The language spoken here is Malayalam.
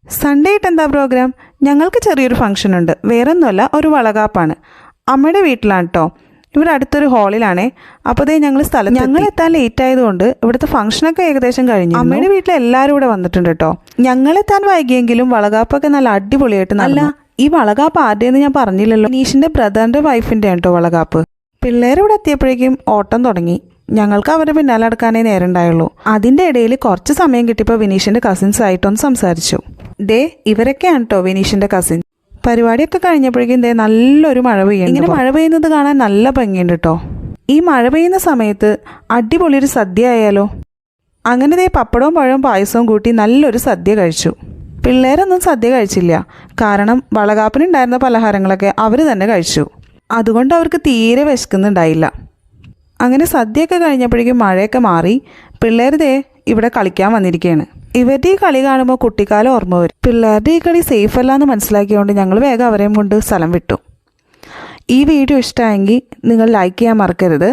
സൺഡേ ആയിട്ട് എന്താ പ്രോഗ്രാം? ഞങ്ങൾക്ക് ചെറിയൊരു ഫംഗ്ഷൻ ഉണ്ട്. വേറൊന്നുമല്ല, ഒരു വളകാപ്പാണ്. അമ്മയുടെ വീട്ടിലാണ് കേട്ടോ. ഇവിടെ അടുത്തൊരു ഹാളിലാണേ. അപ്പോൾ അതേ ഞങ്ങൾ എത്താൻ ലേറ്റ് ആയതുകൊണ്ട് ഇവിടുത്തെ ഫംഗ്ഷനൊക്കെ ഏകദേശം കഴിഞ്ഞു. അമ്മയുടെ വീട്ടിൽ എല്ലാവരും ഇവിടെ വന്നിട്ടുണ്ട് കേട്ടോ. ഞങ്ങളെത്താൻ വൈകിയെങ്കിലും വളകാപ്പൊക്കെ നല്ല അടിപൊളിയായിട്ട്. നല്ല ഈ വളകാപ്പ് ആരുടെയെന്ന് ഞാൻ പറഞ്ഞില്ലല്ലോ. നീഷിൻ്റെ ബ്രദറിൻ്റെ വൈഫിൻ്റെ കേട്ടോ വളകാപ്പ്. പിള്ളേരിവിടെ എത്തിയപ്പോഴേക്കും ഓട്ടം തുടങ്ങി. ഞങ്ങൾക്ക് അവരുടെ പിന്നാലെ നടക്കാനേ നേരം ഉണ്ടായുള്ളൂ. അതിൻ്റെ ഇടയിൽ കുറച്ച് സമയം കിട്ടിയപ്പോൾ വിനീഷിൻ്റെ കസിൻസ് ആയിട്ടൊന്ന് സംസാരിച്ചു. ഇവരൊക്കെയാണ് കേട്ടോ വിനീഷിൻ്റെ കസിൻ. പരിപാടിയൊക്കെ കഴിഞ്ഞപ്പോഴേക്കും നല്ലൊരു മഴ പെയ്യുന്നു. ഇങ്ങനെ മഴ പെയ്യുന്നത് കാണാൻ നല്ല ഭംഗിയുണ്ട് കേട്ടോ. ഈ മഴ പെയ്യുന്ന സമയത്ത് അടിപൊളിയൊരു സദ്യ ആയാലോ. അങ്ങനെ പപ്പടവും പഴവും പായസവും കൂട്ടി നല്ലൊരു സദ്യ കഴിച്ചു. പിള്ളേരൊന്നും സദ്യ കഴിച്ചില്ല. കാരണം വളകാപ്പിനുണ്ടായിരുന്ന പലഹാരങ്ങളൊക്കെ അവർ തന്നെ കഴിച്ചു. അതുകൊണ്ട് അവർക്ക് തീരെ വിശക്കുന്നുണ്ടായില്ല. അങ്ങനെ സദ്യയൊക്കെ കഴിഞ്ഞപ്പോഴേക്കും മഴയൊക്കെ മാറി. പിള്ളേർ ഇവിടെ കളിക്കാൻ വന്നിരിക്കുകയാണ്. ഇവരുടെ ഈ കളി കാണുമ്പോൾ കുട്ടിക്കാലം ഓർമ്മ വരും. പിള്ളേരുടെ ഈ കളി സേഫ് അല്ല എന്ന് മനസ്സിലാക്കിയതുകൊണ്ട് ഞങ്ങൾ വേഗം അവരെയും കൊണ്ട് സ്ഥലം വിട്ടു. ഈ വീഡിയോ ഇഷ്ടമായെങ്കിൽ നിങ്ങൾ ലൈക്ക് ചെയ്യാൻ മറക്കരുത്.